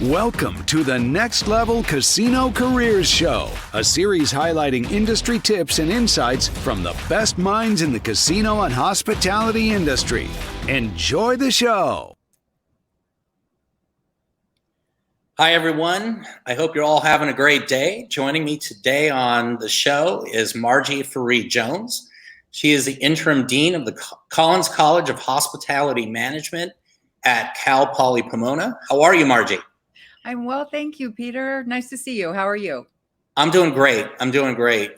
Welcome to the Next Level Casino Careers Show, a series highlighting industry tips and insights from the best minds in the casino and hospitality industry. Enjoy the show. Hi, everyone. I hope you're all having a great day. Joining me today on the show is Margie Ferree Jones. She is the interim dean of the Collins College of Hospitality Management at Cal Poly Pomona. How are you, Margie? I'm well, thank you, Peter. Nice to see you. How are you? I'm doing great.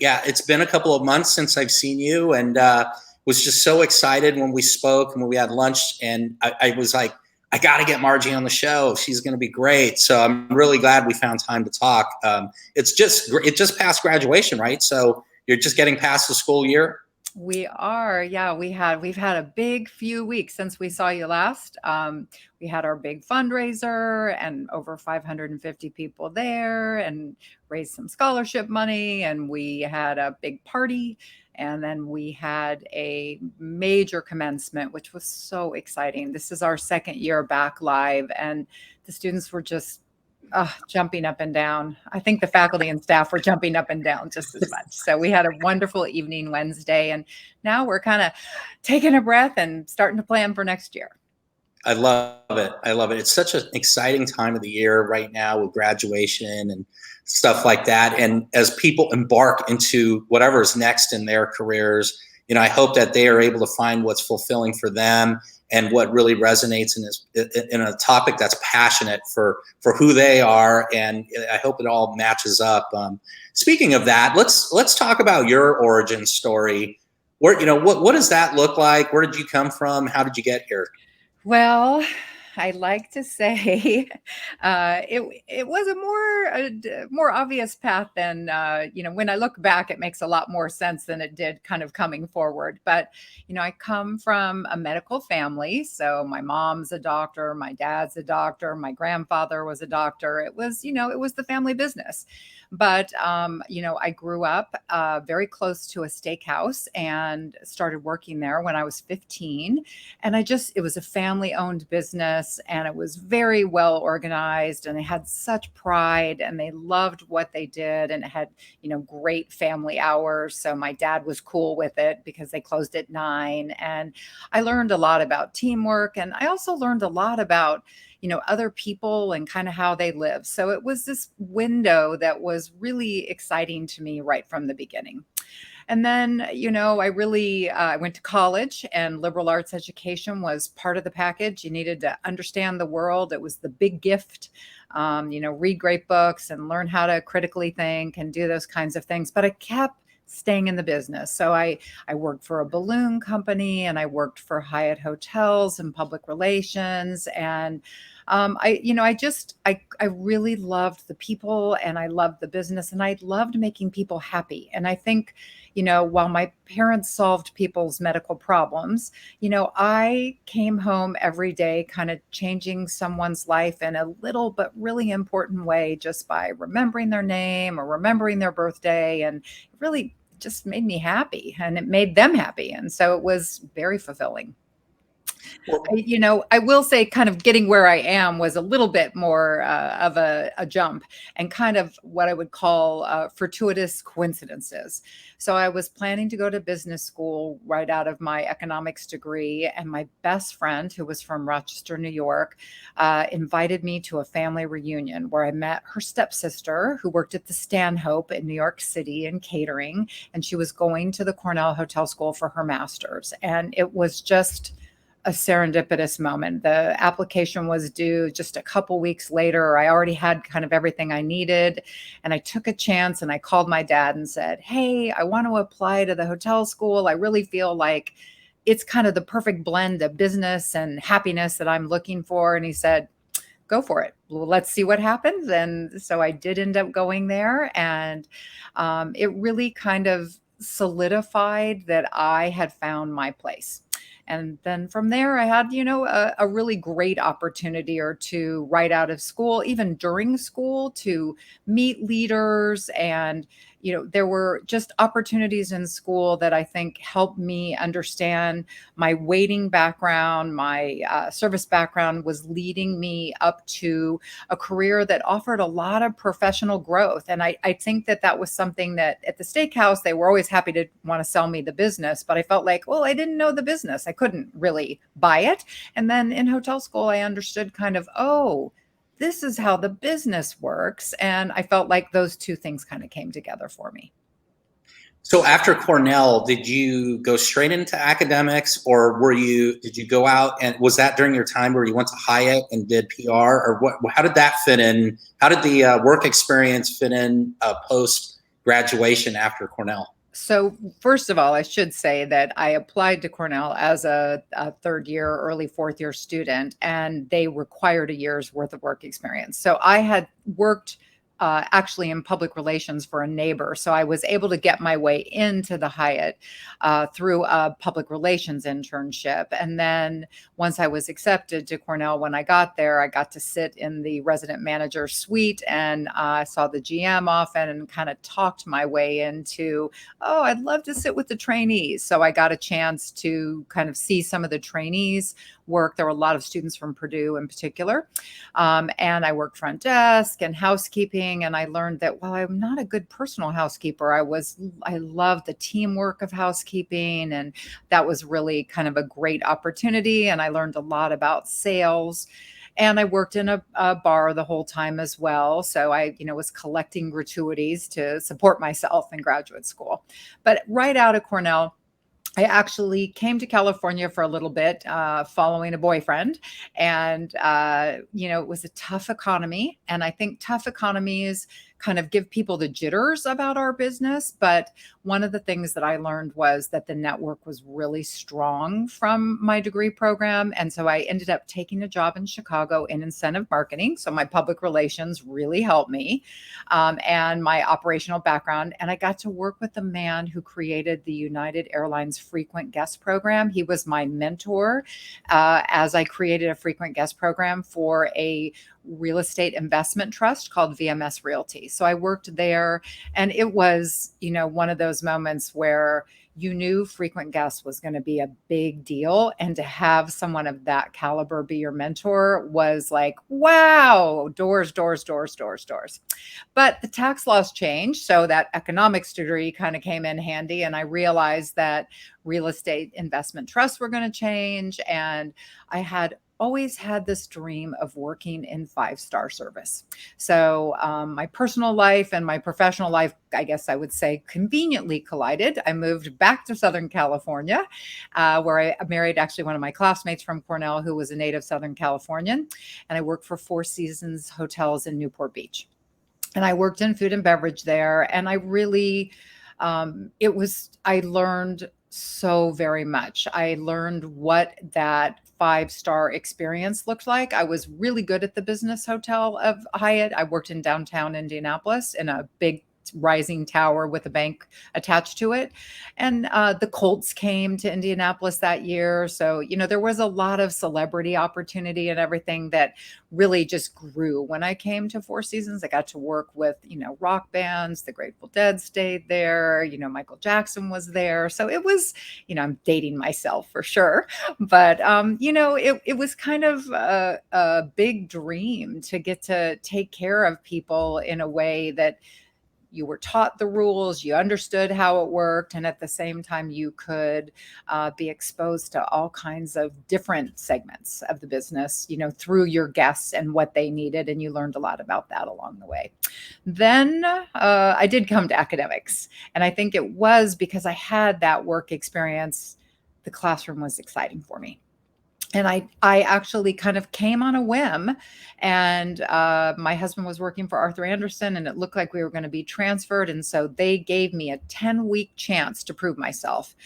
Yeah, it's been a couple of months since I've seen you, and was just so excited when we spoke and when we had lunch. And I was like, I got to get Margie on the show. She's going to be great. So I'm really glad we found time to talk. It just passed graduation, right? So you're just getting past the school year. We are. Yeah, we've had a big few weeks since we saw you last. We had our big fundraiser and over 550 people there and raised some scholarship money. And we had a big party. And then we had a major commencement, which was so exciting. This is our second year back live, and the students were just jumping up and down. I think the faculty and staff were jumping up and down just as much. So we had a wonderful evening Wednesday, and now we're kind of taking a breath and starting to plan for next year. I love it. It's such an exciting time of the year right now with graduation and stuff like that. And as people embark into whatever is next in their careers, I hope that they are able to find what's fulfilling for them and what really resonates in a topic that's passionate for who they are. And I hope it all matches up. Speaking of that, let's talk about your origin story. What does that look like? Where did you come from? How did you get here? Well, I like to say it was a more obvious path than, when I look back, it makes a lot more sense than it did kind of coming forward. But, I come from a medical family. So my mom's a doctor, my dad's a doctor, my grandfather was a doctor. It was the family business. But, I grew up very close to a steakhouse and started working there when I was 15. And it was a family owned business, and it was very well organized, and they had such pride, and they loved what they did, and it had, great family hours. So my dad was cool with it because they closed at 9. And I learned a lot about teamwork. And I also learned a lot about other people and kind of how they live. So it was this window that was really exciting to me right from the beginning. And then, I went to college, and liberal arts education was part of the package. You needed to understand the world. It was the big gift, read great books and learn how to critically think and do those kinds of things. But I kept staying in the business. So I worked for a balloon company, and I worked for Hyatt Hotels and public relations. And I really loved the people, and I loved the business, and I loved making people happy. And I think, while my parents solved people's medical problems, I came home every day kind of changing someone's life in a little but really important way just by remembering their name or remembering their birthday. And it really just made me happy, and it made them happy. And so it was very fulfilling. I will say kind of getting where I am was a little bit more of a jump, and kind of what I would call fortuitous coincidences. So I was planning to go to business school right out of my economics degree, and my best friend, who was from Rochester, New York, invited me to a family reunion where I met her stepsister, who worked at the Stanhope in New York City in catering, and she was going to the Cornell Hotel School for her master's. And it was just a serendipitous moment. The application was due just a couple weeks later. I already had kind of everything I needed. And I took a chance, and I called my dad and said, "Hey, I want to apply to the hotel school. I really feel like it's kind of the perfect blend of business and happiness that I'm looking for." And he said, "Go for it. Well, let's see what happens." And so I did end up going there. And it really kind of solidified that I had found my place. And then from there, I had, a really great opportunity or two right out of school, even during school, to meet leaders and, there were just opportunities in school that I think helped me understand my waiting background, my service background was leading me up to a career that offered a lot of professional growth. And I think that was something that at the steakhouse, they were always happy to want to sell me the business, but I felt like, well, I didn't know the business. I couldn't really buy it. And then in hotel school, I understood kind of, oh, this is how the business works. And I felt like those two things kind of came together for me. So after Cornell, did you go straight into academics, or did you go out, and was that during your time where you went to Hyatt and did PR, or what? How did that fit in? How did the work experience fit in post graduation after Cornell? So first of all, I should say that I applied to Cornell as a third year, early fourth year student, and they required a year's worth of work experience. So I had worked actually in public relations for a neighbor. So I was able to get my way into the Hyatt through a public relations internship. And then once I was accepted to Cornell, when I got there, I got to sit in the resident manager suite and I saw the GM often and kind of talked my way into, oh, I'd love to sit with the trainees. So I got a chance to kind of see some of the trainees work. There were a lot of students from Purdue in particular. And I worked front desk and housekeeping. And I learned that while I'm not a good personal housekeeper, I loved the teamwork of housekeeping. And that was really kind of a great opportunity. And I learned a lot about sales. And I worked in a bar the whole time as well. So I, was collecting gratuities to support myself in graduate school. But right out of Cornell, I actually came to California for a little bit following a boyfriend. And, it was a tough economy. And I think tough economies kind of give people the jitters about our business. But one of the things that I learned was that the network was really strong from my degree program. And so I ended up taking a job in Chicago in incentive marketing. So my public relations really helped me and my operational background. And I got to work with the man who created the United Airlines frequent guest program. He was my mentor as I created a frequent guest program for a real estate investment trust called VMS Realty. So I worked there, and it was, one of those moments where you knew frequent guests was going to be a big deal. And to have someone of that caliber be your mentor was like, wow, doors, doors, doors, doors, doors. But the tax laws changed. So that economics degree kind of came in handy. And I realized that real estate investment trusts were going to change. And I had always had this dream of working in five-star service. So my personal life and my professional life, I guess I would say, conveniently collided. I moved back to Southern California, where I married actually one of my classmates from Cornell, who was a native Southern Californian. And I worked for Four Seasons Hotels in Newport Beach. And I worked in food and beverage there. And I really, I learned so very much. I learned what that five-star experience looked like. I was really good at the business hotel of Hyatt. I worked in downtown Indianapolis in a big rising tower with a bank attached to it. And the Colts came to Indianapolis that year. So, there was a lot of celebrity opportunity and everything that really just grew. When I came to Four Seasons, I got to work with, rock bands. The Grateful Dead stayed there. Michael Jackson was there. So it was, I'm dating myself for sure. But, it was kind of a big dream to get to take care of people in a way that you were taught the rules, you understood how it worked, and at the same time, you could be exposed to all kinds of different segments of the business, through your guests and what they needed, and you learned a lot about that along the way. Then I did come to academics, and I think it was because I had that work experience. The classroom was exciting for me. And I actually kind of came on a whim, and my husband was working for Arthur Andersen, and it looked like we were going to be transferred. And so they gave me a 10-week chance to prove myself.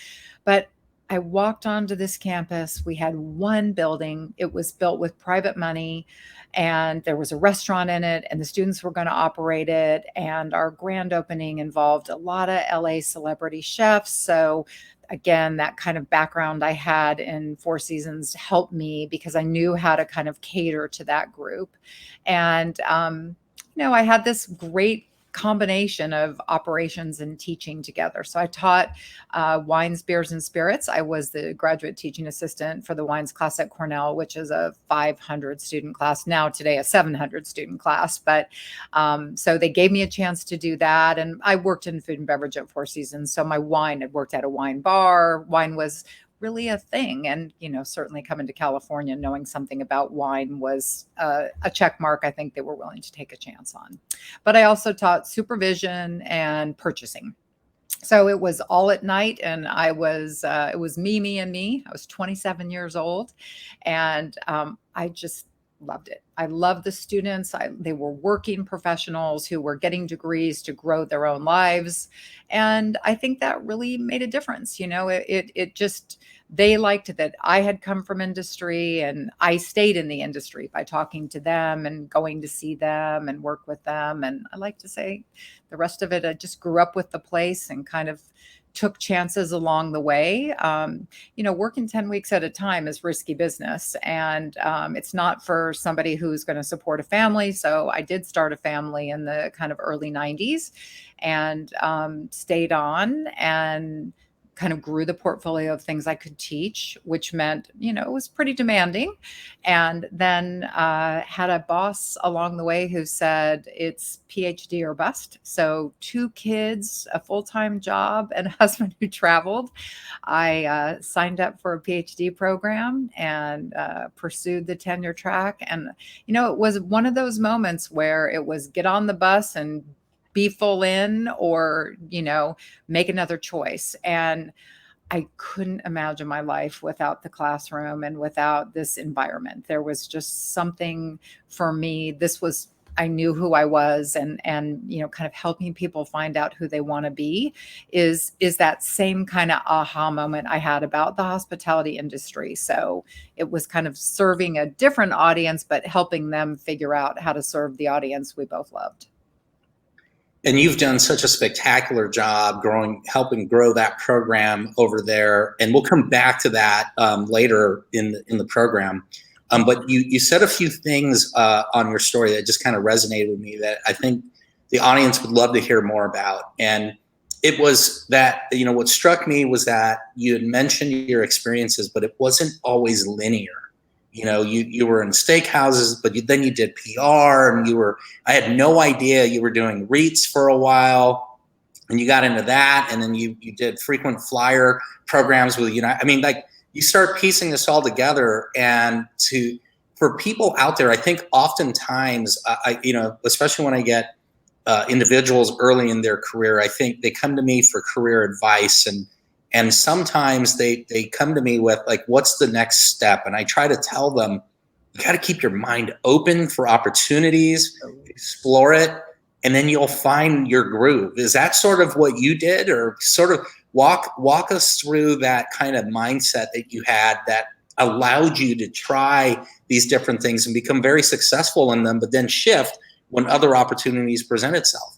But I walked onto this campus. We had one building. It was built with private money, and there was a restaurant in it, and the students were going to operate it. And our grand opening involved a lot of LA celebrity chefs. So again, that kind of background I had in Four Seasons helped me because I knew how to kind of cater to that group. And, I had this great combination of operations and teaching together. So I taught wines, beers, and spirits. I was the graduate teaching assistant for the wines class at Cornell, which is a 500 student class, now today a 700 student class. But so they gave me a chance to do that. And I worked in food and beverage at Four Seasons. So my wine, had worked at a wine bar. Wine was really a thing. And, certainly coming to California, knowing something about wine was a check mark I think they were willing to take a chance on. But I also taught supervision and purchasing. So it was all at night, and it was me, and me. I was 27 years old, and I just loved it. I loved the students. They were working professionals who were getting degrees to grow their own lives. And I think that really made a difference. It just, they liked that I had come from industry, and I stayed in the industry by talking to them and going to see them and work with them. And I like to say the rest of it, I just grew up with the place and kind of took chances along the way. Working 10 weeks at a time is risky business, and it's not for somebody who's going to support a family. So I did start a family in the kind of early 90s and stayed on and kind of grew the portfolio of things I could teach, which meant, it was pretty demanding. And then had a boss along the way who said, it's Ph.D. or bust. So 2 kids, a full-time job, and a husband who traveled. I signed up for a Ph.D. program and pursued the tenure track. And, it was one of those moments where it was get on the bus and be full in, or, make another choice. And I couldn't imagine my life without the classroom and without this environment. There was just something for me. I knew who I was, and kind of helping people find out who they want to be is that same kind of aha moment I had about the hospitality industry. So it was kind of serving a different audience, but helping them figure out how to serve the audience we both loved. And you've done such a spectacular job helping grow that program over there. And we'll come back to that later in the program. But you said a few things on your story that just kind of resonated with me that I think the audience would love to hear more about. And it was that, what struck me was that you had mentioned your experiences, but it wasn't always linear. You were in steakhouses, but then you did PR, and I had no idea you were doing REITs for a while, and you got into that. And then you did frequent flyer programs with, you start piecing this all together. And for people out there, I think oftentimes, especially when I get individuals early in their career, I think they come to me for career advice, and sometimes they come to me with like, what's the next step? And I try to tell them, you got to keep your mind open for opportunities, explore it, and then you'll find your groove. Is that sort of what you did, or sort of walk us through that kind of mindset that you had that allowed you to try these different things and become very successful in them, but then shift when other opportunities present itself?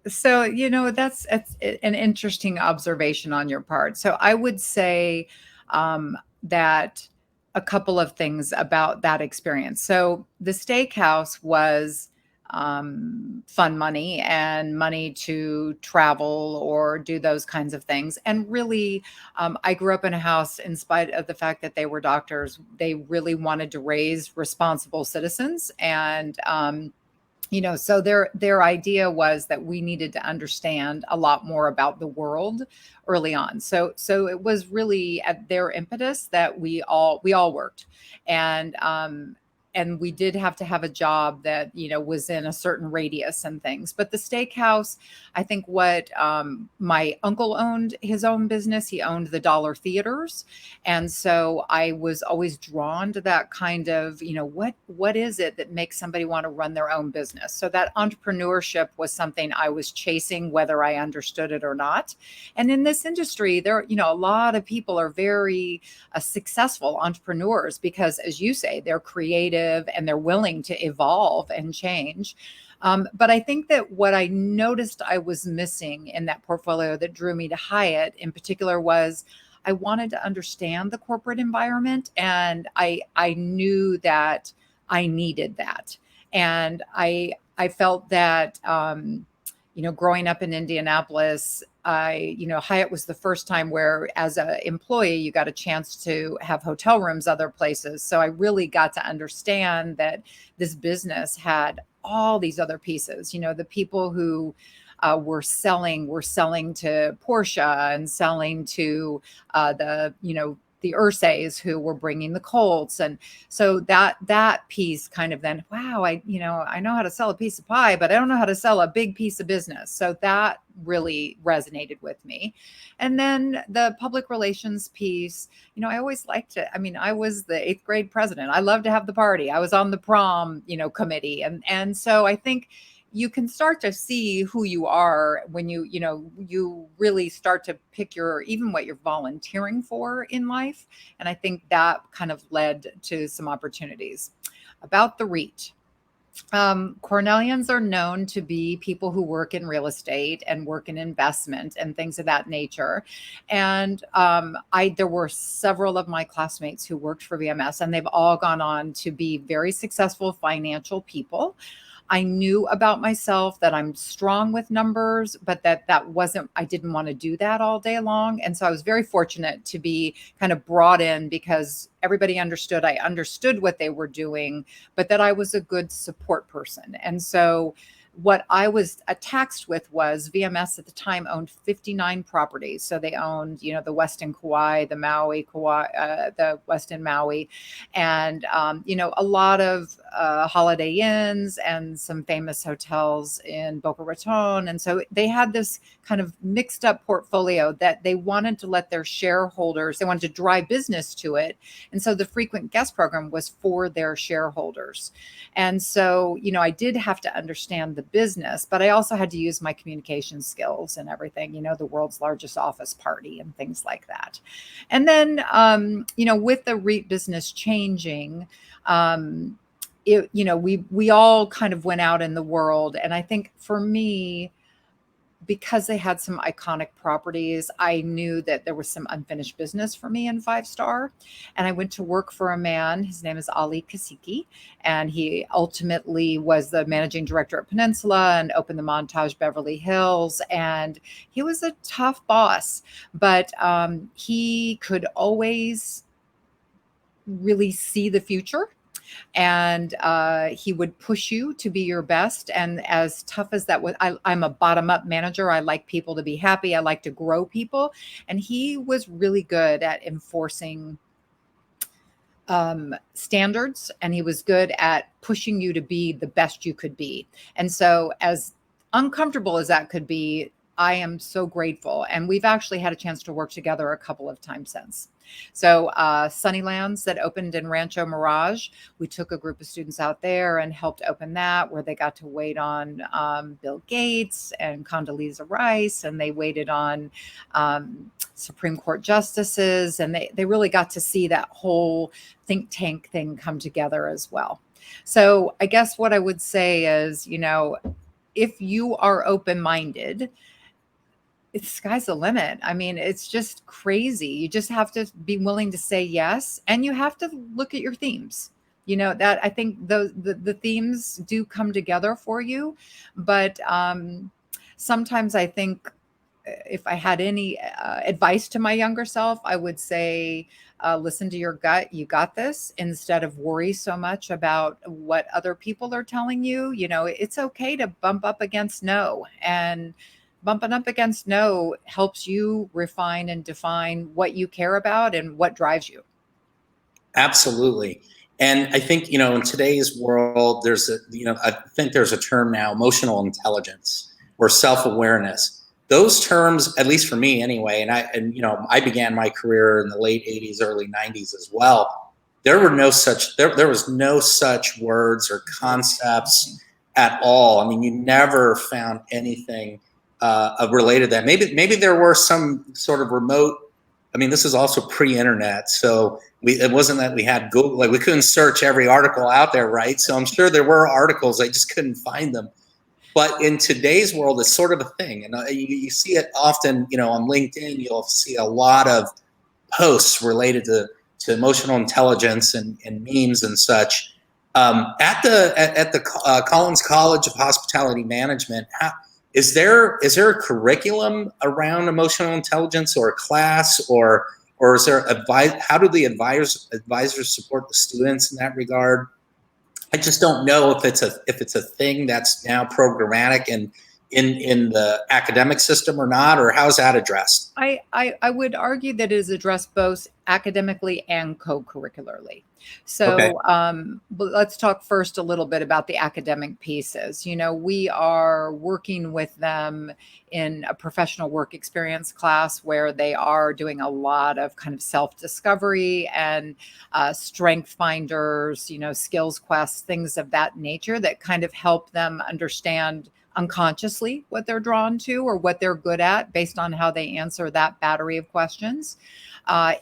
So, that's an interesting observation on your part. So I would say that a couple of things about that experience. So the steakhouse was fun money and money to travel or do those kinds of things. And really, I grew up in a house, in spite of the fact that they were doctors, they really wanted to raise responsible citizens. And so their idea was that we needed to understand a lot more about the world early on. So it was really at their impetus that we all worked, and we did have to have a job that was in a certain radius and things. But the steakhouse, I think what my uncle owned his own business. He owned the Dollar Theaters, and so I was always drawn to that kind of what is it that makes somebody want to run their own business. So that entrepreneurship was something I was chasing, whether I understood it or not. And in this industry, there a lot of people are very successful entrepreneurs because, as you say, they're creative and they're willing to evolve and change. But I think that what I noticed I was missing in that portfolio that drew me to Hyatt in particular was I wanted to understand the corporate environment, and I knew that I needed that. And I I felt that, growing up in Indianapolis, Hyatt was the first time where as an employee, you got a chance to have hotel rooms other places. So I really got to understand that this business had all these other pieces. The people who were selling to Porsche and selling to the Ursays who were bringing the Colts. And so that piece kind of then, wow, I know how to sell a piece of pie, but I don't know how to sell a big piece of business. So that really resonated with me. And then the public relations piece, I always liked it. I mean, I was the 8th grade president. I loved to have the party. I was on the prom, committee. And so I think you can start to see who you are when you really start to pick even what you're volunteering for in life. And I think that kind of led to some opportunities. About the REIT. Cornellians are known to be people who work in real estate and work in investment and things of that nature. And there were several of my classmates who worked for VMS, and they've all gone on to be very successful financial people. I knew about myself that I'm strong with numbers, but I didn't want to do that all day long. And so I was very fortunate to be kind of brought in because everybody understood, I understood what they were doing, but that I was a good support person. And so what I was taxed with was VMS at the time owned 59 properties. So they owned, the Westin Kauai, the Maui Kauai, the Westin Maui, and, a lot of Holiday Inns and some famous hotels in Boca Raton. And so they had this kind of mixed up portfolio that they wanted to let their shareholders, they wanted to drive business to it. And so the frequent guest program was for their shareholders. And so, I did have to understand the business, but I also had to use my communication skills and everything, the world's largest office party and things like that. And then, with the REIT business changing, we all kind of went out in the world. And I think for me, because they had some iconic properties, I knew that there was some unfinished business for me in 5-star. And I went to work for a man, his name is Ali Kasiki, and he ultimately was the managing director at Peninsula and opened the Montage Beverly Hills. And he was a tough boss, but he could always really see the future. And he would push you to be your best. And as tough as that was, I'm a bottom-up manager. I like people to be happy. I like to grow people. And he was really good at enforcing standards. And he was good at pushing you to be the best you could be. And so as uncomfortable as that could be, I am so grateful. And we've actually had a chance to work together a couple of times since. So Sunnylands that opened in Rancho Mirage, we took a group of students out there and helped open that, where they got to wait on Bill Gates and Condoleezza Rice, and they waited on Supreme Court justices, and they really got to see that whole think tank thing come together as well. So I guess what I would say is, if you are open-minded, it's sky's the limit. I mean, it's just crazy. You just have to be willing to say yes, and you have to look at your themes. That I think the themes do come together for you, but sometimes I think if I had any advice to my younger self, I would say listen to your gut. You got this, instead of worry so much about what other people are telling you. It's okay to bump up against no, and bumping up against no helps you refine and define what you care about and what drives you. Absolutely. And I think, in today's world, I think there's a term now, emotional intelligence or self-awareness. Those terms, at least for me anyway, and I began my career in the late 80s, early 90s as well. There was no such words or concepts at all. I mean, you never found anything related to that. Maybe there were some sort of remote. I mean, this is also pre-internet, so it wasn't that we had Google. Like, we couldn't search every article out there, right? So I'm sure there were articles, I just couldn't find them. But in today's world, it's sort of a thing, and you see it often. On LinkedIn, you'll see a lot of posts related to emotional intelligence and memes and such. At the Collins College of Hospitality Management, is there a curriculum around emotional intelligence, or a class, or is there how do the advisors support the students in that regard? I just don't know if it's a thing that's now programmatic and in the academic system or not, or how's that addressed? I would argue that it is addressed both academically and co-curricularly. So Okay. but let's talk first a little bit about the academic pieces. We are working with them in a professional work experience class where they are doing a lot of kind of self-discovery and strength finders, skills quests, things of that nature that kind of help them understand unconsciously what they're drawn to or what they're good at based on how they answer that battery of questions.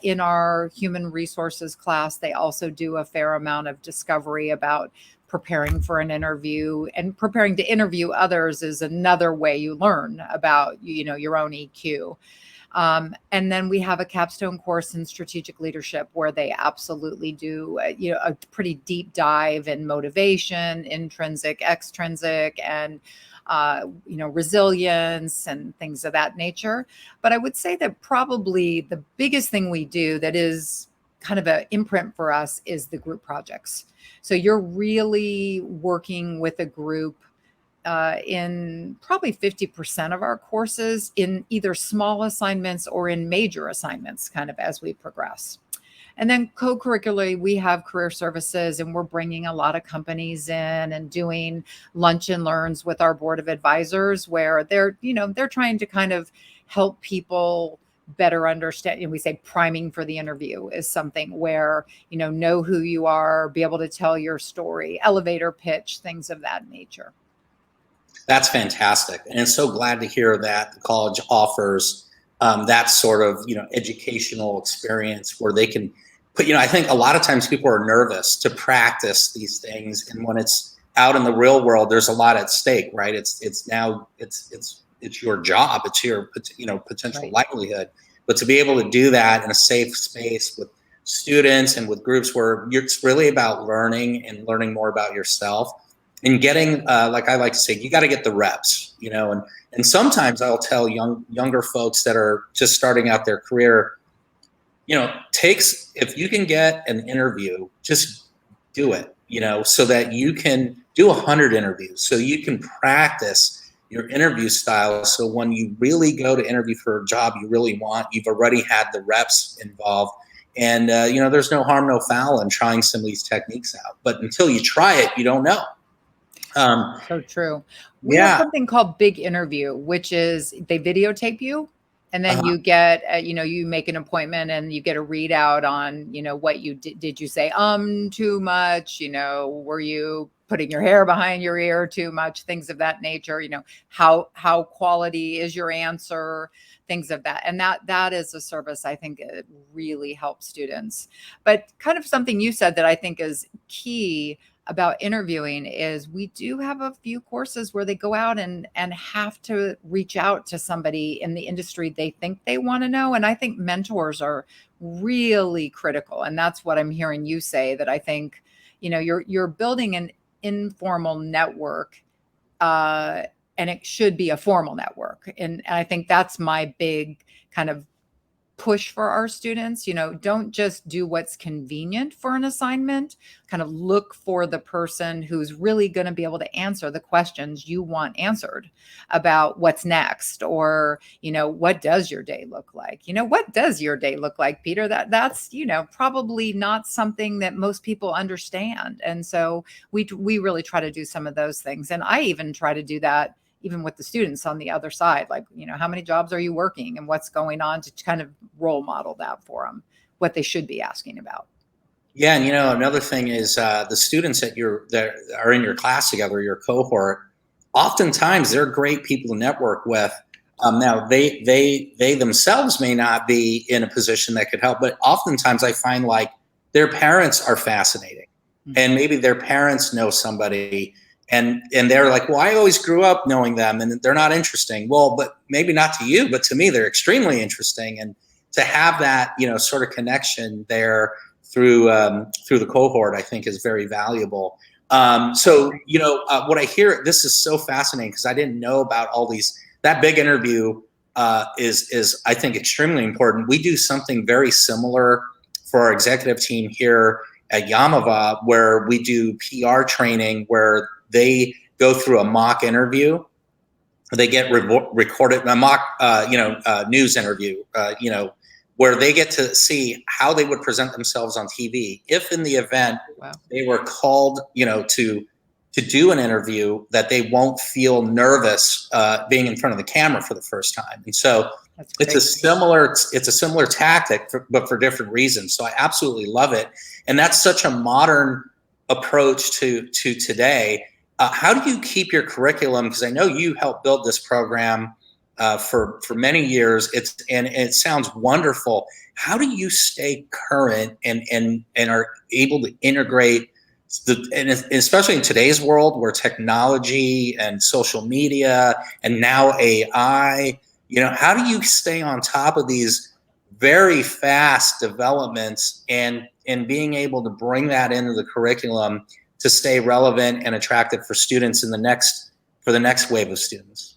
In our human resources class, they also do a fair amount of discovery about preparing for an interview, and preparing to interview others is another way you learn about, your own EQ. And then we have a capstone course in strategic leadership where they absolutely do, a pretty deep dive in motivation, intrinsic, extrinsic, and resilience and things of that nature. But I would say that probably the biggest thing we do that is kind of an imprint for us is the group projects. So you're really working with a group in probably 50% of our courses, in either small assignments or in major assignments, kind of as we progress. And then co-curricularly, we have career services, and we're bringing a lot of companies in and doing lunch and learns with our board of advisors, where they're trying to kind of help people better understand. And we say priming for the interview is something where, know who you are, be able to tell your story, elevator pitch, things of that nature. That's fantastic. And I'm so glad to hear that the college offers that sort of, educational experience where they can put, I think a lot of times people are nervous to practice these things. And when it's out in the real world, there's a lot at stake, right? It's your job. It's your, potential Right. livelihood. But to be able to do that in a safe space with students and with groups where it's really about learning and learning more about yourself and getting, like I like to say, you got to get the reps, and sometimes I'll tell younger folks that are just starting out their career, if you can get an interview, just do it, so that you can do 100 interviews, so you can practice your interview style. So when you really go to interview for a job you really want, you've already had the reps involved. And, there's no harm, no foul in trying some of these techniques out. But until you try it, you don't know. So true. We have something called Big Interview, which is they videotape you, and then you get, you make an appointment and you get a readout on, what you did you say, too much, were you putting your hair behind your ear too much, things of that nature, how quality is your answer, things of that. And that is a service I think it really helps students. But kind of something you said that I think is key about interviewing is we do have a few courses where they go out and have to reach out to somebody in the industry they think they want to know. And I think mentors are really critical. And that's what I'm hearing you say, that I think, you're building an informal network, and it should be a formal network. And I think that's my big kind of push for our students. Don't just do what's convenient for an assignment. Kind of look for the person who's really going to be able to answer the questions you want answered about what's next, or, what does your day look like? What does your day look like, Peter? That's, probably not something that most people understand. And so we really try to do some of those things. And I even try to do that even with the students on the other side, like, how many jobs are you working and what's going on, to kind of role model that for them, what they should be asking about. Yeah. And, another thing is the students that are in your class together, your cohort, oftentimes they're great people to network with. Now they themselves may not be in a position that could help, but oftentimes I find like their parents are fascinating, and maybe their parents know somebody. And they're like, well, I always grew up knowing them and they're not interesting. Well, but maybe not to you, but to me, they're extremely interesting. And to have that, sort of connection there through the cohort, I think is very valuable. So, what I hear, this is so fascinating because I didn't know about all these. That big interview is I think extremely important. We do something very similar for our executive team here at Yamava, where we do PR training, where they go through a mock interview. They get recorded a mock, news interview, where they get to see how they would present themselves on TV if in the event they were called, to do an interview, that they won't feel nervous being in front of the camera for the first time. And so it's a similar tactic, but for different reasons. So I absolutely love it. And that's such a modern approach to today. How do you keep your curriculum? Because I know you helped build this program for many years. It sounds wonderful. How do you stay current and are able to integrate and especially in today's world where technology and social media and now AI, how do you stay on top of these very fast developments and being able to bring that into the curriculum to stay relevant and attractive for students for the next wave of students?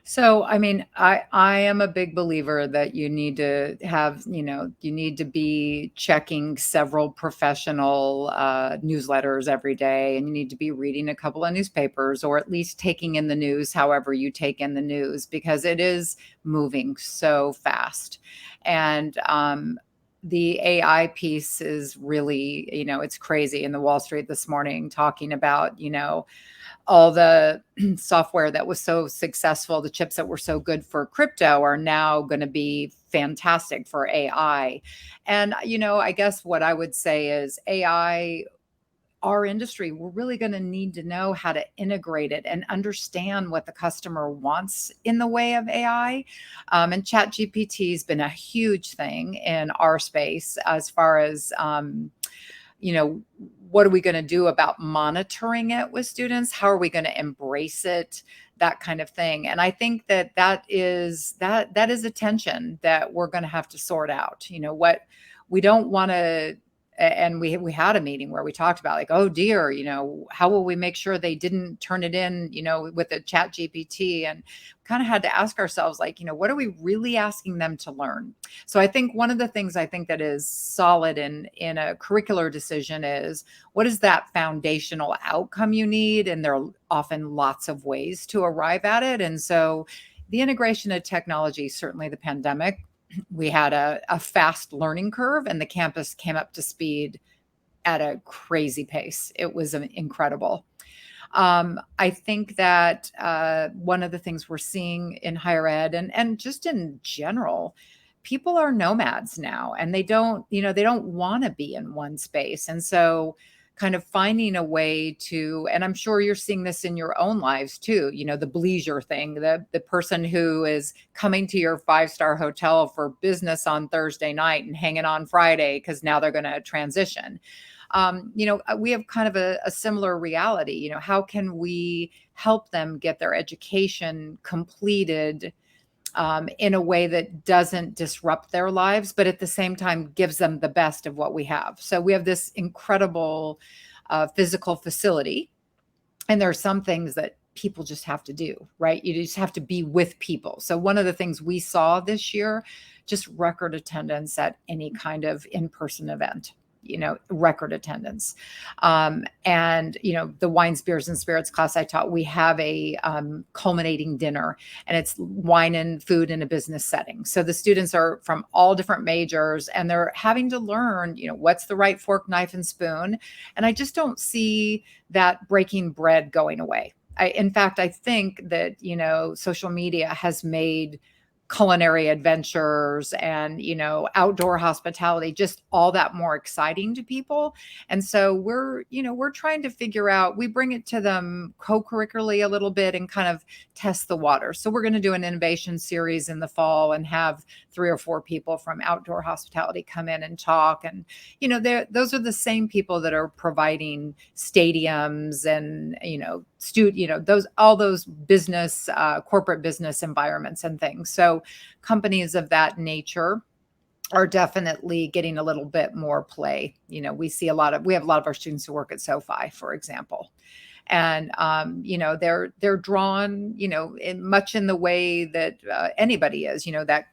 So, I mean, I am a big believer that you need to have, you need to be checking several professional newsletters every day, and you need to be reading a couple of newspapers, or at least taking in the news, however you take in the news, because it is moving so fast. And the AI piece is really, it's crazy. In the Wall Street this morning, talking about, all the software that was so successful, the chips that were so good for crypto are now going to be fantastic for AI. And, I guess what I would say is AI, our industry, we're really going to need to know how to integrate it and understand what the customer wants in the way of AI. And ChatGPT has been a huge thing in our space as far as, what are we going to do about monitoring it with students? How are we going to embrace it? That kind of thing. And I think that is a tension that we're going to have to sort out. What we don't want to, and we had a meeting where we talked about, like, oh dear, how will we make sure they didn't turn it in, with the Chat GPT, and kind of had to ask ourselves, like, what are we really asking them to learn? So I think one of the things I think that is solid in a curricular decision is, what is that foundational outcome you need? And there are often lots of ways to arrive at it. And so the integration of technology, certainly the pandemic, we had a fast learning curve, and the campus came up to speed at a crazy pace. It was incredible. I think that one of the things we're seeing in higher ed and just in general, people are nomads now, and they don't want to be in one space. And so kind of finding a way to, and I'm sure you're seeing this in your own lives too, the bleisure thing, the person who is coming to your 5-star hotel for business on Thursday night and hanging on Friday because now they're going to transition. We have kind of a similar reality. How can we help them get their education completed in a way that doesn't disrupt their lives, but at the same time gives them the best of what we have? So we have this incredible physical facility, and there are some things that people just have to do, right? You just have to be with people. So one of the things we saw this year, just record attendance at any kind of in-person event. Record attendance. And, the wines, beers, and spirits class I taught, we have a culminating dinner, and it's wine and food in a business setting. So the students are from all different majors, and they're having to learn, what's the right fork, knife, and spoon. And I just don't see that breaking bread going away. In fact, I think that, social media has made culinary adventures and, outdoor hospitality, just all that more exciting to people. And so we're trying to figure out, we bring it to them co-curricularly a little bit and kind of test the water. So we're going to do an innovation series in the fall and have 3 or 4 people from outdoor hospitality come in and talk. And, those are the same people that are providing stadiums and, all those business, corporate business environments and things. So companies of that nature are definitely getting a little bit more play. We have a lot of our students who work at SoFi, for example. And, they're drawn, much in the way that anybody is, that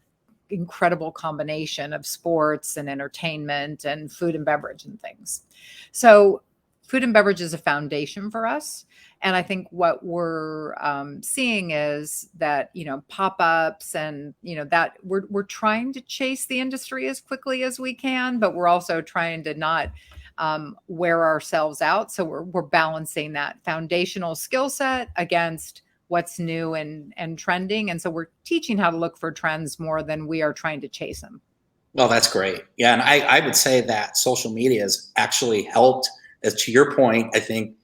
incredible combination of sports and entertainment and food and beverage and things. So food and beverage is a foundation for us. And I think what we're seeing is that, pop-ups and, that we're trying to chase the industry as quickly as we can, but we're also trying to not wear ourselves out. So we're balancing that foundational skill set against what's new and trending. And so we're teaching how to look for trends more than we are trying to chase them. Well, that's great. Yeah. And I would say that social media has actually helped. As to your point, I think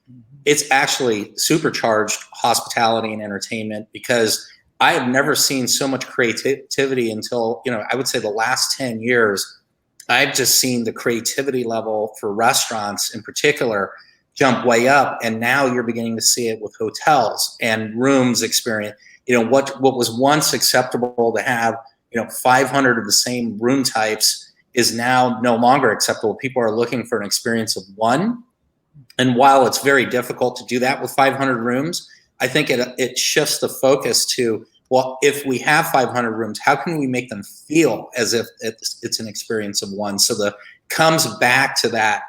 it's actually supercharged hospitality and entertainment, because I have never seen so much creativity until, I would say the last 10 years. I've just seen the creativity level for restaurants in particular jump way up. And now you're beginning to see it with hotels and rooms experience. What was once acceptable to have, 500 of the same room types is now no longer acceptable. People are looking for an experience of one. And while it's very difficult to do that with 500 rooms, I think it shifts the focus to, well, if we have 500 rooms, how can we make them feel as if it's an experience of one? So the comes back to that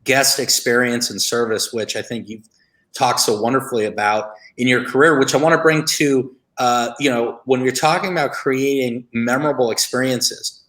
guest experience and service, which I think you've talked so wonderfully about in your career, which I want to bring to, when you're talking about creating memorable experiences,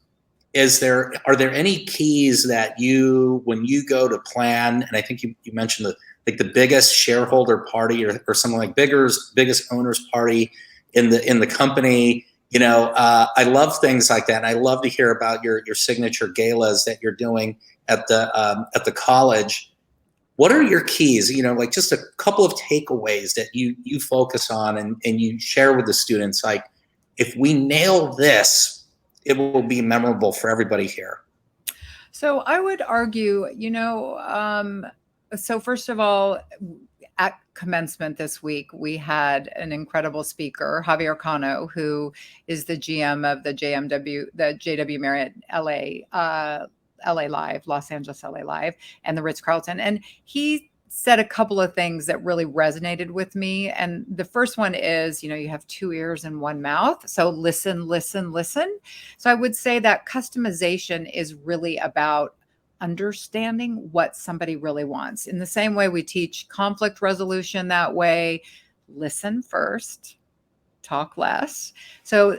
are there any keys that when you go to plan, and I think you mentioned the biggest shareholder party or something like biggest owners party in the company, I love things like that. And I love to hear about your signature galas that you're doing at the college. What are your keys, like just a couple of takeaways that you focus on and you share with the students? Like, if we nail this, it will be memorable for everybody here. So I would argue, so first of all, at commencement this week, we had an incredible speaker, Javier Cano, who is the GM of the JW Marriott LA Live, Los Angeles LA Live, and the Ritz-Carlton. And he said a couple of things that really resonated with me. And the first one is, you have 2 ears and 1 mouth. So listen, listen, listen. So I would say that customization is really about understanding what somebody really wants. In the same way we teach conflict resolution that way, listen first, talk less. So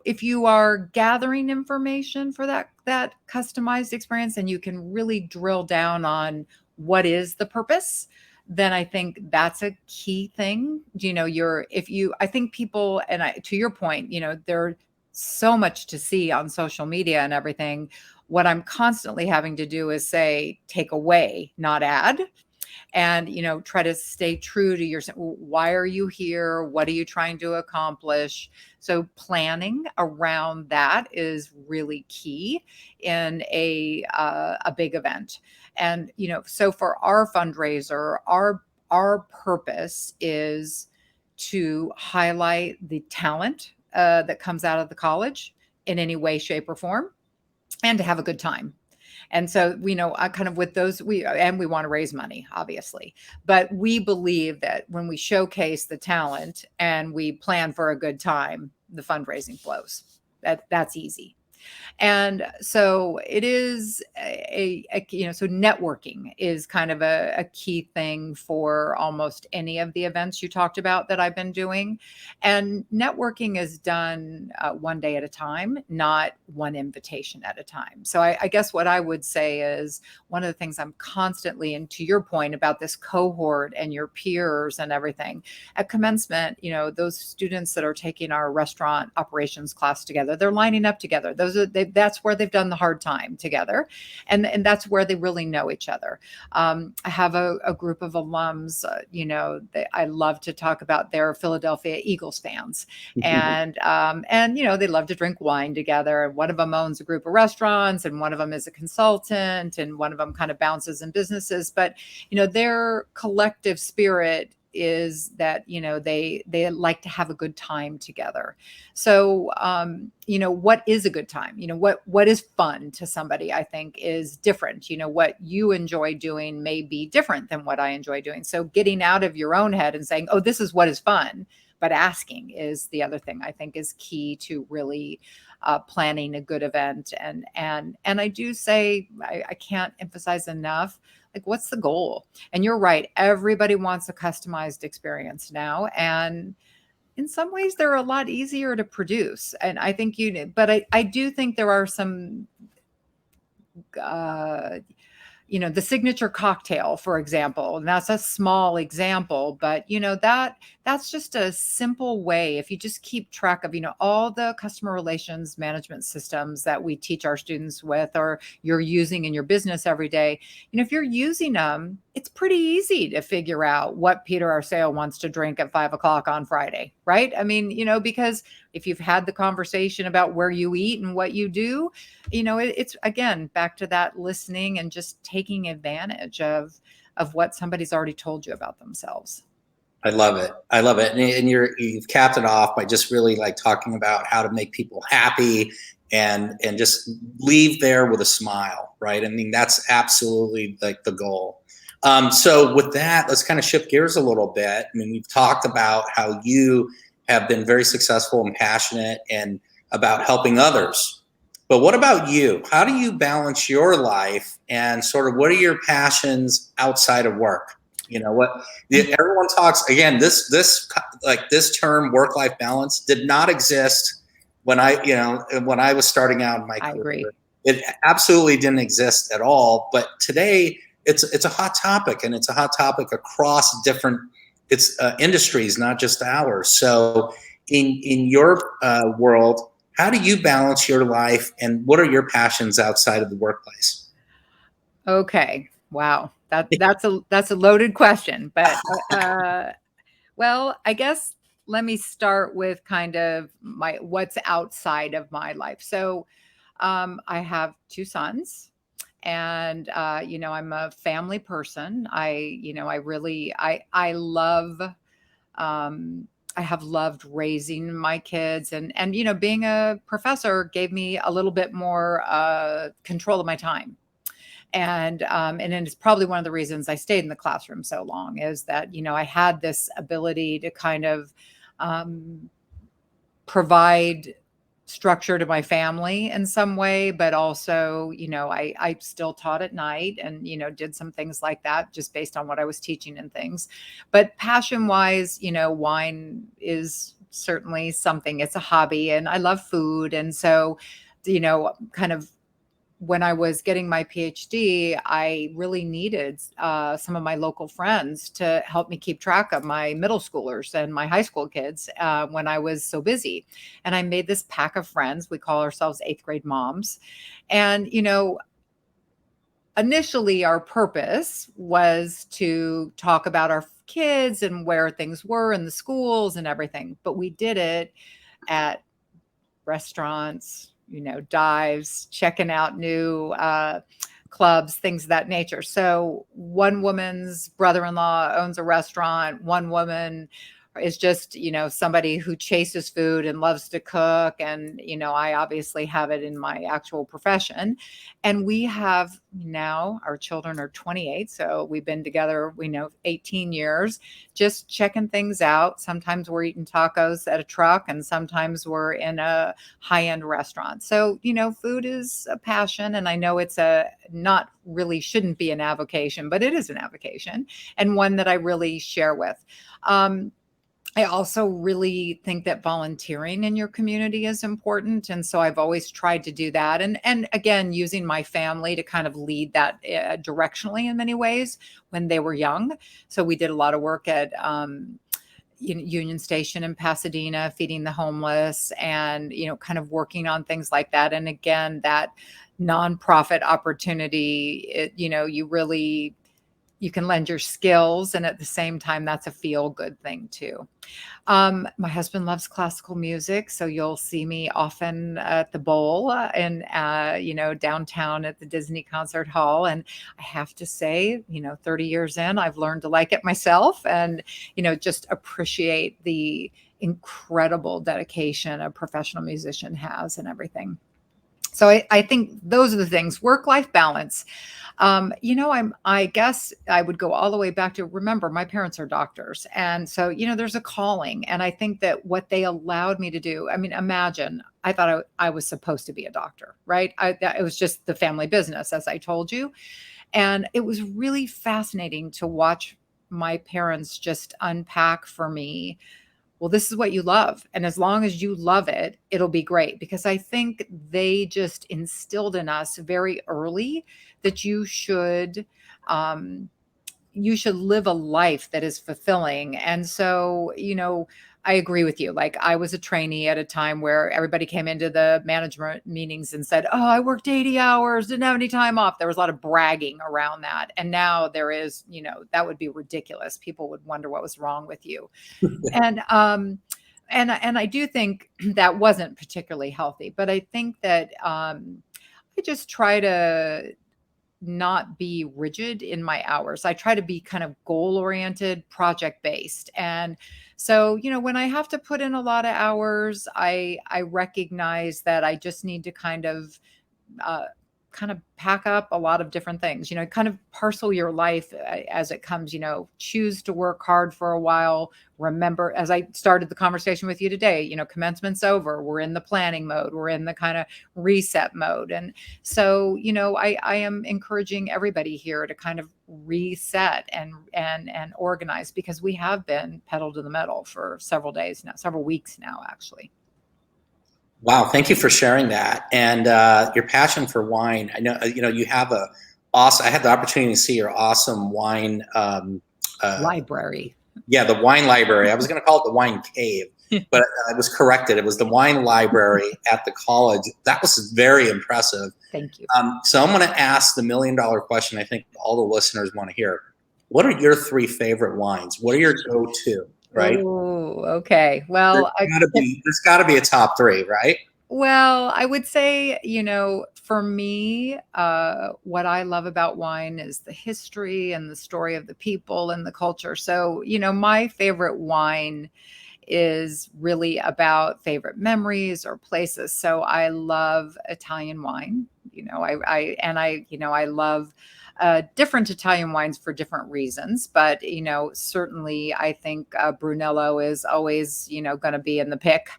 if you are gathering information for that customized experience, and you can really drill down on what is the purpose, then I think that's a key thing. I think people, to your point, there's so much to see on social media and everything. What I'm constantly having to do is say, take away, not add. And, try to stay true to yourself. Why are you here? What are you trying to accomplish? So planning around that is really key in a big event. And, so for our fundraiser, our purpose is to highlight the talent that comes out of the college in any way, shape, or form, and to have a good time. And so, kind of with those, we want to raise money, obviously, but we believe that when we showcase the talent and we plan for a good time, the fundraising flows. That's easy. And so it is so networking is kind of a key thing for almost any of the events you talked about that I've been doing. And networking is done one day at a time, not one invitation at a time. So I guess what I would say is one of the things I'm constantly, and to your point about this cohort and your peers and everything, at commencement, those students that are taking our restaurant operations class together, they're lining up together. That's where they've done the hard time together. And that's where they really know each other. I have a group of alums, I love to talk about. They're Philadelphia Eagles fans. And they love to drink wine together. And one of them owns a group of restaurants, and one of them is a consultant, and one of them kind of bounces in businesses. But, their collective spirit is that, they like to have a good time together. So, what is a good time? What is fun to somebody, I think, is different. What you enjoy doing may be different than what I enjoy doing. So getting out of your own head and saying, oh, this is what is fun, but asking is the other thing I think is key to really planning a good event. And I do say, I can't emphasize enough, like, what's the goal? And you're right, everybody wants a customized experience now, and in some ways they're a lot easier to produce. And I think but I do think there are some uh, the signature cocktail, for example, and that's a small example, but that's just a simple way. If you just keep track of, all the customer relations management systems that we teach our students with, or you're using in your business every day, if you're using them, it's pretty easy to figure out what Peter Arceo wants to drink at 5 o'clock on Friday, right? I mean, because if you've had the conversation about where you eat and what you do, it's again back to that listening and just taking advantage of what somebody's already told you about themselves. I love it. I love it. And you've capped it off by just really like talking about how to make people happy and just leave there with a smile, right? I mean, that's absolutely like the goal. So with that, let's kind of shift gears a little bit. I mean, we've talked about how you have been very successful and passionate and about helping others. But what about you? How do you balance your life and sort of what are your passions outside of work? Everyone talks again, this term work-life balance did not exist when I was starting out in my career. I agree. It absolutely didn't exist at all. But today it's a hot topic, and it's a hot topic across different industries, not just ours. So in your world, how do you balance your life, and what are your passions outside of the workplace? Okay. Wow. That's a loaded question, but well, I guess let me start with kind of what's outside of my life. So, I have 2 sons, and I'm a family person. I love I have loved raising my kids, and being a professor gave me a little bit more control of my time. And it's probably one of the reasons I stayed in the classroom so long, is that I had this ability to kind of provide structure to my family in some way, but also I still taught at night and did some things like that just based on what I was teaching and things. But passion wise, wine is certainly something. It's a hobby, and I love food. And so kind of when I was getting my PhD, I really needed some of my local friends to help me keep track of my middle schoolers and my high school kids when I was so busy. And I made this pack of friends. We call ourselves 8th grade moms. And, initially our purpose was to talk about our kids and where things were in the schools and everything. But we did it at restaurants, dives, checking out new clubs, things of that nature. So one woman's brother-in-law owns a restaurant. One woman is just, somebody who chases food and loves to cook. And, I obviously have it in my actual profession. And we have now, our children are 28. So we've been together, 18 years, just checking things out. Sometimes we're eating tacos at a truck, and sometimes we're in a high-end restaurant. So, food is a passion. And I know it's shouldn't be an avocation, but it is an avocation, and one that I really share with. I also really think that volunteering in your community is important. And so I've always tried to do that. And again, using my family to kind of lead that directionally in many ways when they were young. So we did a lot of work at Union Station in Pasadena, feeding the homeless, and, kind of working on things like that. And again, that nonprofit opportunity, you really you can lend your skills, and at the same time, that's a feel good thing too. My husband loves classical music, so you'll see me often at the Bowl and downtown at the Disney Concert Hall. And I have to say, 30 years in, I've learned to like it myself, and just appreciate the incredible dedication a professional musician has and everything. So I think those are the things. Work-life balance. I guess I would go all the way back to, remember, my parents are doctors. And so, there's a calling. And I think that what they allowed me to do, I mean, imagine, I thought I was supposed to be a doctor, right? It was just the family business, as I told you. And it was really fascinating to watch my parents just unpack for me, well, this is what you love. And as long as you love it, it'll be great. Because I think they just instilled in us very early that you should live a life that is fulfilling. And so, I agree with you. Like, I was a trainee at a time where everybody came into the management meetings and said, oh, I worked 80 hours, didn't have any time off. There was a lot of bragging around that. And now there is, that would be ridiculous. People would wonder what was wrong with you. And I do think that wasn't particularly healthy, but I think that I just try to not be rigid in my hours. I try to be kind of goal-oriented, project-based. And so, when I have to put in a lot of hours, I recognize that I just need to kind of pack up a lot of different things, kind of parcel your life as it comes, choose to work hard for a while. Remember, as I started the conversation with you today, commencement's over. We're in the planning mode. We're in the kind of reset mode. And so, I am encouraging everybody here to kind of reset and organize, because we have been pedal to the metal for several weeks now, actually. Wow, thank you for sharing that, and your passion for wine. I know you have I had the opportunity to see your awesome wine library. Yeah, the wine library. I was going to call it the wine cave, but I was corrected. It was the wine library at the college. That was very impressive. Thank you. So I'm going to ask the $1 million question. I think all the listeners want to hear. What are your 3 favorite wines? What are your go-to? Right? Oh, okay. Well, there's got to be a top 3, right? Well, I would say, for me, what I love about wine is the history and the story of the people and the culture. So, my favorite wine is really about favorite memories or places. So I love Italian wine. I love different Italian wines for different reasons, but certainly I think Brunello is always going to be in the pick,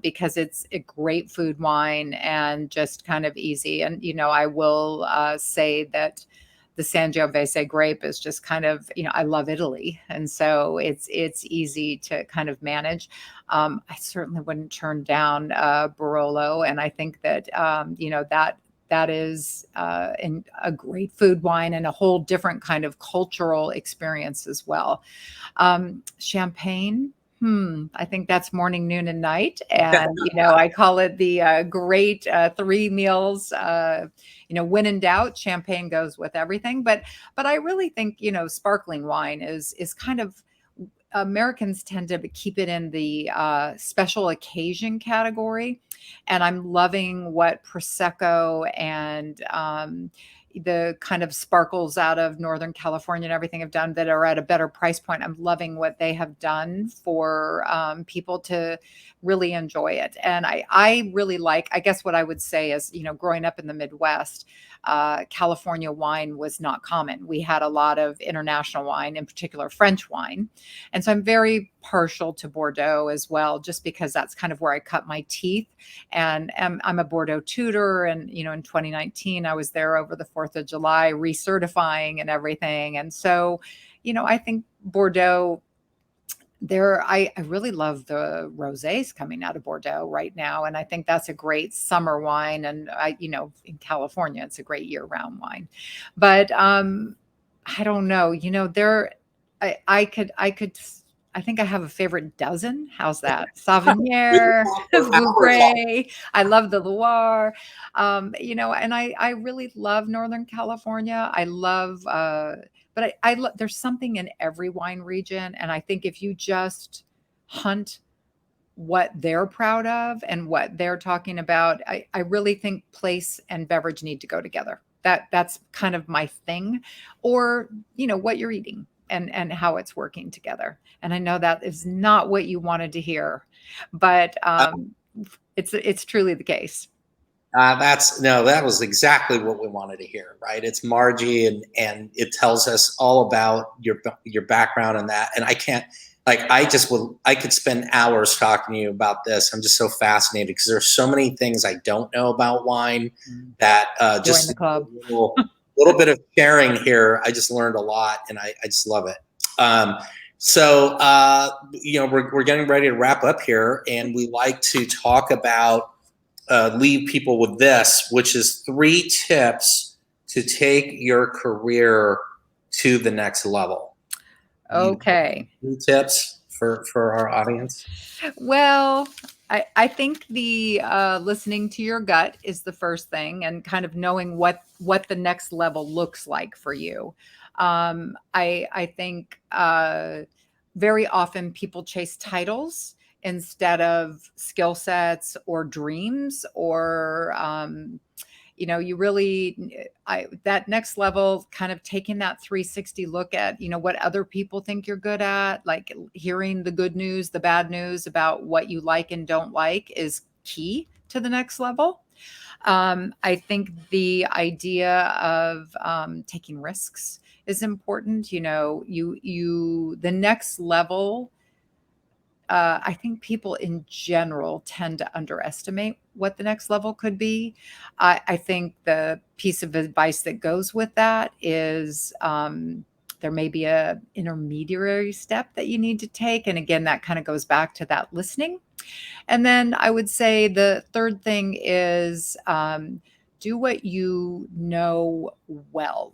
because it's a great food wine and just kind of easy. And I will say that the Sangiovese grape is just kind of, I love Italy, and so it's easy to kind of manage. I certainly wouldn't turn down Barolo, and I think that that is a great food wine and a whole different kind of cultural experience as well. Champagne, I think that's morning, noon, and night. And, I call it the great 3 meals. When in doubt, champagne goes with everything. But I really think, sparkling wine is kind of, Americans tend to keep it in the special occasion category. And I'm loving what Prosecco and the kind of sparkles out of Northern California and everything have done that are at a better price point. I'm loving what they have done for people to really enjoy it. And I really like, I guess what I would say is, growing up in the Midwest, California wine was not common. We had a lot of international wine, in particular French wine. And so I'm very partial to Bordeaux as well, just because that's kind of where I cut my teeth. And I'm a Bordeaux tutor. And, in 2019, I was there over the 4th of July, recertifying and everything. And so, I think Bordeaux, I really love the rosés coming out of Bordeaux right now. And I think that's a great summer wine. And in California, it's a great year-round wine. But I don't know, I think I have a favorite dozen. How's that? Sauvignon, Vouvray. I love the Loire. And I really love Northern California. I love But there's something in every wine region. And I think if you just hunt what they're proud of and what they're talking about, I really think place and beverage need to go together. That's kind of my thing. Or, what you're eating and how it's working together. And I know that is not what you wanted to hear, but it's truly the case. That was exactly what we wanted to hear, right? It's Margie, and it tells us all about your background and that. And I can't, I could spend hours talking to you about this. I'm just so fascinated because there's so many things I don't know about wine that just the club. little bit of sharing here. I just learned a lot, and I just love it. So we're getting ready to wrap up here, and we like to talk about leave people with this, which is 3 tips to take your career to the next level. Okay. 3 tips for our audience? Well, I think the listening to your gut is the first thing, and kind of knowing what the next level looks like for you. I think very often people chase titles instead of skill sets or dreams, or you really, that next level, kind of taking that 360 look at, what other people think you're good at, like hearing the good news, the bad news about what you like and don't like is key to the next level. I think the idea of taking risks is important. The next level, I think people in general tend to underestimate what the next level could be. I think the piece of advice that goes with that is there may be a intermediary step that you need to take. And again, that kind of goes back to that listening. And then I would say the third thing is do what you know well.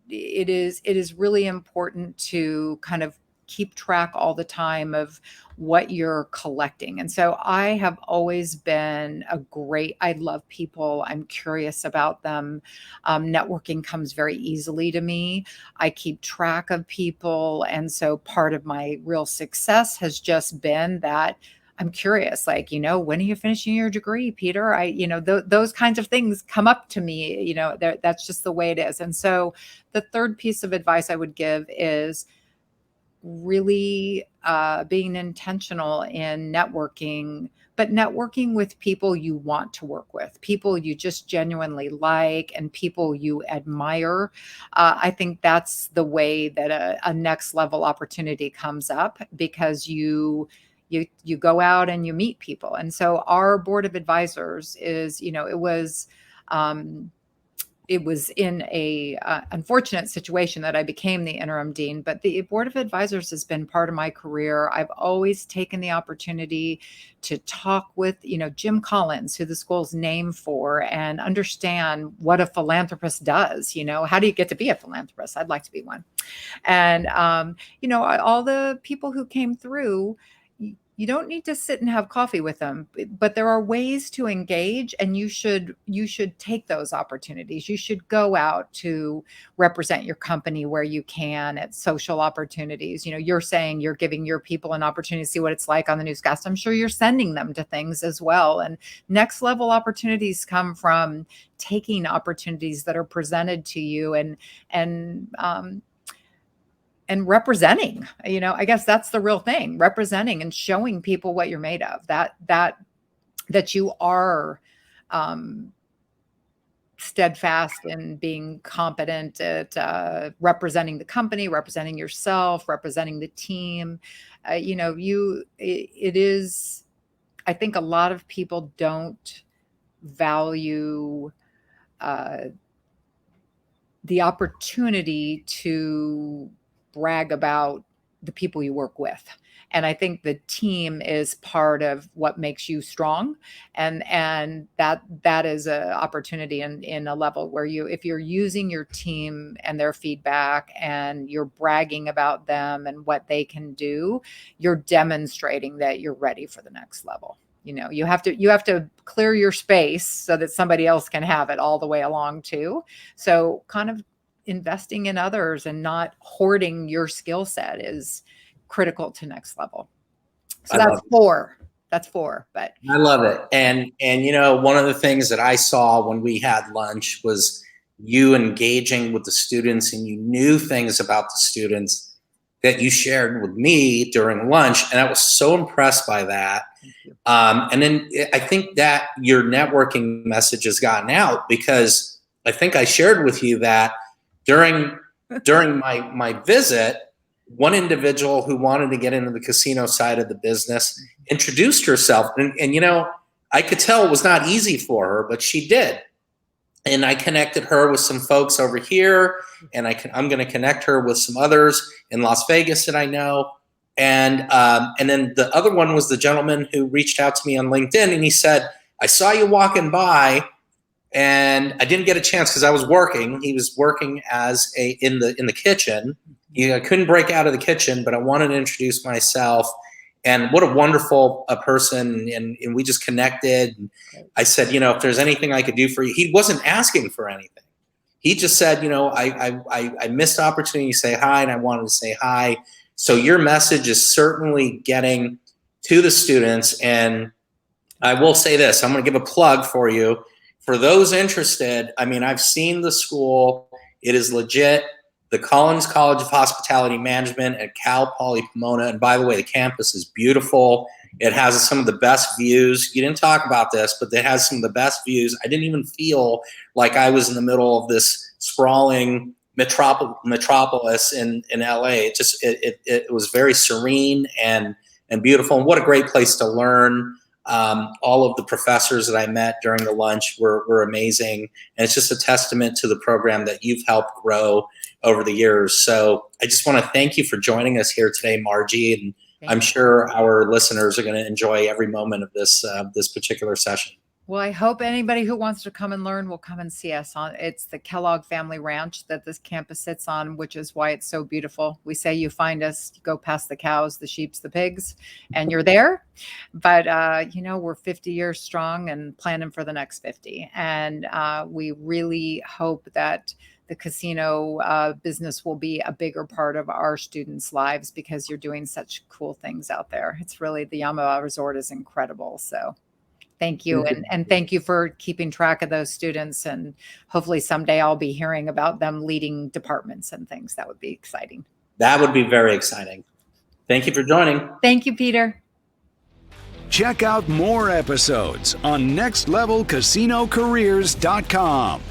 It is really important to kind of keep track all the time of what you're collecting. And so I have always been I love people. I'm curious about them. Networking comes very easily to me. I keep track of people. And so part of my real success has just been that I'm curious, when are you finishing your degree, Peter? Those kinds of things come up to me, that's just the way it is. And so the third piece of advice I would give is really being intentional in networking, but networking with people you want to work with, people you just genuinely like, and people you admire. I think that's the way that a next level opportunity comes up, because you go out and you meet people. And so our board of advisors is, it was in a unfortunate situation that I became the interim dean, but the board of advisors has been part of my career. I've always taken the opportunity to talk with, Jim Collins, who the school's named for, and understand what a philanthropist does. How do you get to be a philanthropist? I'd like to be one. And, all the people who came through, you don't need to sit and have coffee with them, but there are ways to engage, and you should take those opportunities. You should go out to represent your company where you can at social opportunities. You're saying you're giving your people an opportunity to see what it's like on the newscast. I'm sure you're sending them to things as well. And next level opportunities come from taking opportunities that are presented to you and representing. I guess that's the real thing, representing and showing people what you're made of, that you are steadfast in being competent at representing the company, representing yourself, representing the team. It is, I think a lot of people don't value the opportunity to brag about the people you work with. And I think the team is part of what makes you strong. And that is an opportunity in a level where if you're using your team and their feedback and you're bragging about them and what they can do, you're demonstrating that you're ready for the next level. You have to clear your space so that somebody else can have it all the way along too. So kind of investing in others and not hoarding your skill set is critical to next level. So that's four. That's four, but I love it. And you know, one of the things that I saw when we had lunch was you engaging with the students, and you knew things about the students that you shared with me during lunch. And I was so impressed by that. And then I think that your networking message has gotten out, because I think I shared with you that during my visit, one individual who wanted to get into the casino side of the business introduced herself. And you know, I could tell it was not easy for her, but she did. And I connected her with some folks over here, and I'm going to connect her with some others in Las Vegas that I know. And then the other one was the gentleman who reached out to me on LinkedIn, and he said, I saw you walking by, and I didn't get a chance because I was working. He was working in the kitchen. I couldn't break out of the kitchen, but I wanted to introduce myself. And what a wonderful person. And we just connected. And I said, you know, if there's anything I could do for you. He wasn't asking for anything. He just said, you know, I missed the opportunity to say hi, and I wanted to say hi. So your message is certainly getting to the students. And I will say this, I'm going to give a plug for you. For those interested, I mean, I've seen the school. It is legit. The Collins College of Hospitality Management at Cal Poly Pomona. And by the way, the campus is beautiful. It has some of the best views. You didn't talk about this, but it has some of the best views. I didn't even feel like I was in the middle of this sprawling metropolis in LA. It was very serene and beautiful. And what a great place to learn. All of the professors that I met during the lunch were amazing. And it's just a testament to the program that you've helped grow over the years. So I just want to thank you for joining us here today, Margie. And I'm sure our listeners are going to enjoy every moment of this particular session. Well, I hope anybody who wants to come and learn will come and see us. It's the Kellogg Family Ranch that this campus sits on, which is why it's so beautiful. We say you find us, you go past the cows, the sheep, the pigs, and you're there. But, you know, we're 50 years strong and planning for the next 50. And we really hope that the casino business will be a bigger part of our students' lives, because you're doing such cool things out there. It's really, the Yamaha Resort is incredible. So thank you. And thank you for keeping track of those students. And hopefully someday I'll be hearing about them leading departments and things. That would be exciting. That would be very exciting. Thank you for joining. Thank you, Peter. Check out more episodes on nextlevelcasinocareers.com.